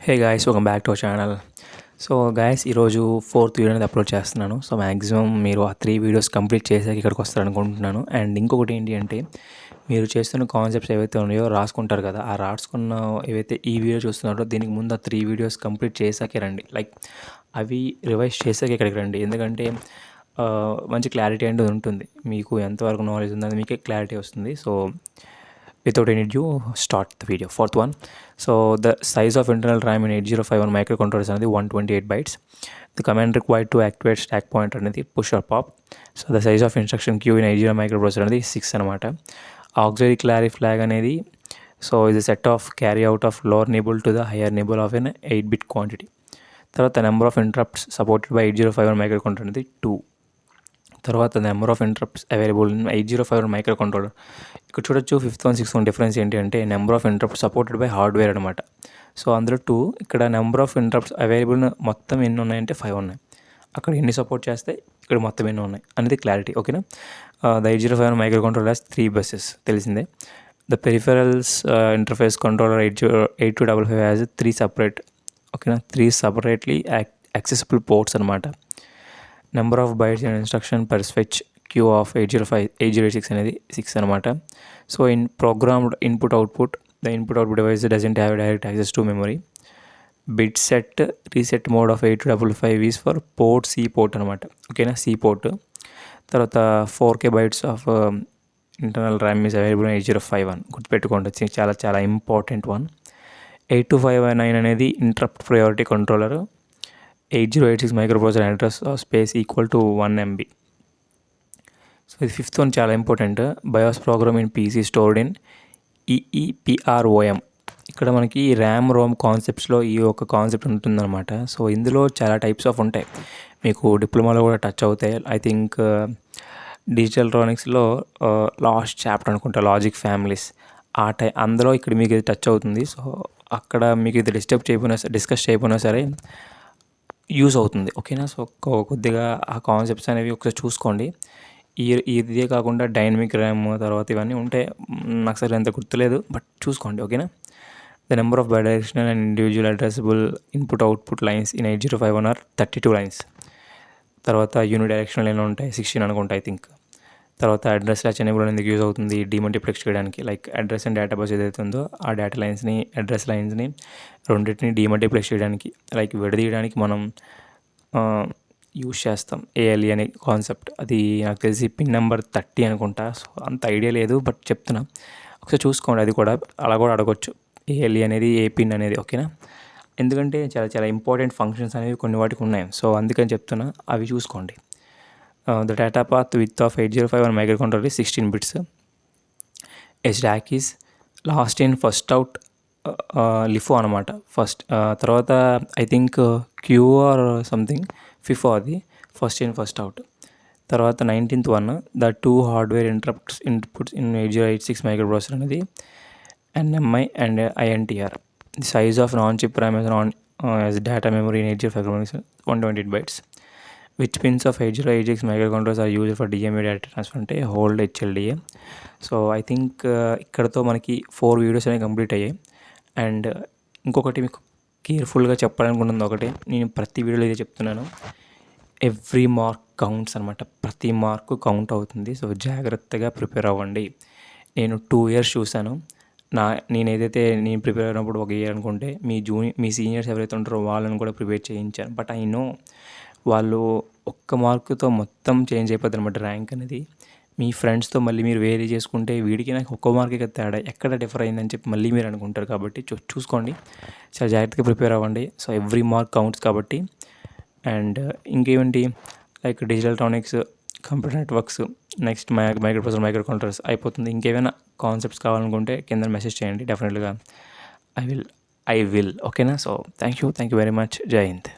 Hey guys, welcome back to our channel. So guys, ఈరోజు fourth video అనేది upload చేస్తున్నాను. So maximum మీరు ఆ 3 వీడియోస్ కంప్లీట్ చేసాక ఇక్కడికి వస్తారనుకుంటున్నాను. అండ్ ఇంకొకటి ఏంటి అంటే, మీరు చేస్తున్న కాన్సెప్ట్స్ ఏవైతే ఉన్నాయో రాసుకుంటారు కదా, ఆ రాసుకున్న ఏవైతే ఈ వీడియో చూస్తున్నారో దీనికి ముందు ఆ 3 వీడియోస్ కంప్లీట్ చేసాకే రండి. లైక్ అవి రివైజ్ చేసాక ఇక్కడికి రండి. ఎందుకంటే మంచి క్లారిటీ అనేది ఉంటుంది. మీకు ఎంతవరకు నాలెడ్జ్ ఉందని మీకే క్లారిటీ వస్తుంది. So without any ado, start the video. Fourth one. So the size of internal RAM in 8051 microcontroller is 128 bytes. The command required to activate stack pointer అనేది push or pop. So the size of instruction queue in 80 microprocessor అనేది 6 అనమాట. Auxiliary carry flag అనేది so is a set of carry out of lower nibble to the higher nibble of an 8-bit quantity. తర్వాత number of interrupts supported by 8051 microcontroller అనేది 2. తర్వాత number of interrupts available in 8051 microcontroller. ఇక్కడ చూడొచ్చు 5th one 6th one difference ఏంటి అంటే number of interrupts supported by hardware అనమాట. So అందులో 2, ఇక్కడ నెంబర్ ఆఫ్ ఇంటరప్ట్స్ అవైలబుల్ మొత్తం ఎన్ని ఉన్నాయంటే 5 ఉన్నాయి. అక్కడ ఎన్ని సపోర్ట్ చేస్తే ఇక్కడ మొత్తం ఎన్ని ఉన్నాయి అనేది క్లారిటీ. ఓకేనా. ద 8051 మైక్రోకంట్రోలర్ హాస్ 3 బస్సెస్, తెలిసిందే. The peripherals interface controller 8255 has 3 separate, ఓకేనా, 3 సపరేట్లీ యాక్సెసిబుల్ పోర్ట్స్ అనమాట. Number of bytes and instruction prefetch queue of 8086 అనేది 6 అనమాట. So in programmed input output, the input output device doesn't have direct access to memory. Bit set reset mode of 8255 is for port C port అనమాట. ఓకేనా, C port. తర్వాత 4K bytes of internal RAM is available 8051. గుర్తుపెట్టుకోండి, చాలా చాలా important one. 8259 అనేది interrupt priority controller. 8086 microprocessor address space equal to 1 MB. So ఇది 5th one చాలా important. BIOS program in PC stored in EEPROM. ఇక్కడ మనకి RAM ROM కాన్సెప్ట్స్లో ఈ ఒక కాన్సెప్ట్ ఉంటుందన్నమాట. సో ఇందులో చాలా టైప్స్ ఆఫ్ ఉంటాయి, మీకు డిప్లొమాలో కూడా టచ్ అవుతాయి. ఐ థింక్ డిజిటల్ ఎలక్ట్రానిక్స్లో లాస్ట్ చాప్టర్ అనుకుంటా, లాజిక్ ఫ్యామిలీస్, అందులో ఇక్కడ మీకు ఇది టచ్ అవుతుంది. సో అక్కడ మీకు ఇది డిస్కస్ చేయకపోయినా సరే యూజ్ అవుతుంది. ఓకేనా. సో కొద్దిగా ఆ కాన్సెప్ట్స్ అనేవి ఒకసారి చూసుకోండి. ఇదే కాకుండా డైనమిక్ ర్యామ్ తర్వాత ఇవన్నీ ఉంటే నాకు సరే అంత గుర్తులేదు, బట్ చూసుకోండి. ఓకేనా. The number of bidirectional and individual addressable input output lines in 8051 are 32 lines. తర్వాత యూనిడైరెక్షనల్ లైన్లు ఉంటాయి 16 అనుకుంటా, ఐ థింక్. తర్వాత అడ్రస్ ల్యాచ్ ఎనేబుల్ ఎందుకు యూజ్ అవుతుంది, డీమల్టిప్లెక్స్ చేయడానికి. Like address and data bus ఏదైతే ఉందో ఆ డేటా లైన్స్ని, అడ్రస్ లైన్స్ని రెండింటిని డీమల్టిప్లెక్స్ చేయడానికి, లైక్ విడదీయడానికి మనం యూజ్ చేస్తాం ALE అనే కాన్సెప్ట్. అది నాకు తెలిసి పిన్ నెంబర్ 30 అనుకుంటా. సో అంత ఐడియా లేదు, బట్ చెప్తున్నా, ఒకసారి చూసుకోండి. అది కూడా అలా కూడా అడగొచ్చు, ALE అనేది ఏ పిన్ అనేది. ఓకేనా. ఎందుకంటే చాలా చాలా ఇంపార్టెంట్ ఫంక్షన్స్ అనేవి కొన్ని వాటికి ఉన్నాయి. సో అందుకని చెప్తున్నా, అవి చూసుకోండి. The data path width of 8051 microcontroller is 16 bits. A stack is last in first out LIFO అనమాట. ఫస్ట్ తర్వాత I think queue or something FIFO, అది ఫస్ట్ ఇన్ ఫస్ట్ అవుట్. తర్వాత 19th one, the 2 hardware inputs in 8086 microprocessor అనేది NMI and INTR. The size of non chip RAM as data memory in 8051 128 bytes. Which pins of 8086 microcontrollers are used for DMA data transfer అంటే hold HLDA. So I think ఇక్కడతో మనకి 4 videos అనేవి complete అయ్యాయి. And ఇంకొకటి మీకు కేర్ఫుల్గా చెప్పాలనుకున్నది ఒకటి, నేను ప్రతి వీడియోలో ఇదే చెప్తున్నాను, ఎవ్రీ మార్క్ కౌంట్స్ అనమాట. ప్రతి మార్కు కౌంట్ అవుతుంది. సో జాగ్రత్తగా ప్రిపేర్ అవ్వండి. నేను 2 years చూశాను. నేను ప్రిపేర్ అయినప్పుడు 1 year అనుకుంటే, మీ సీనియర్స్ ఎవరైతే ఉంటారో వాళ్ళని కూడా ప్రిపేర్ చేయించాను. బట్ ఐ నో వాళ్ళు ఒక్క మార్కుతో మొత్తం చేంజ్ అయిపోతుంది అనమాట ర్యాంక్ అనేది. మీ ఫ్రెండ్స్తో మళ్ళీ మీరు వేరే చేసుకుంటే వీడికి నాకు ఒక్క మార్కే కదా తేడా, ఎక్కడ డిఫర్ అయిందని చెప్పి మళ్ళీ మీరు అనుకుంటారు. కాబట్టి చూసుకోండి, చాలా జాగ్రత్తగా ప్రిపేర్ అవ్వండి. సో ఎవ్రీ మార్క్ కౌంట్స్ కాబట్టి. అండ్ ఇంకేంటి, like digital electronics, computer networks, next microprocessor microcontrollers అయిపోతుంది. ఇంకేమైనా కాన్సెప్ట్స్ కావాలనుకుంటే కింద మెసేజ్ చేయండి, డెఫినెట్గా ఐ విల్. ఓకేనా. So thank you very much. జై హింద్.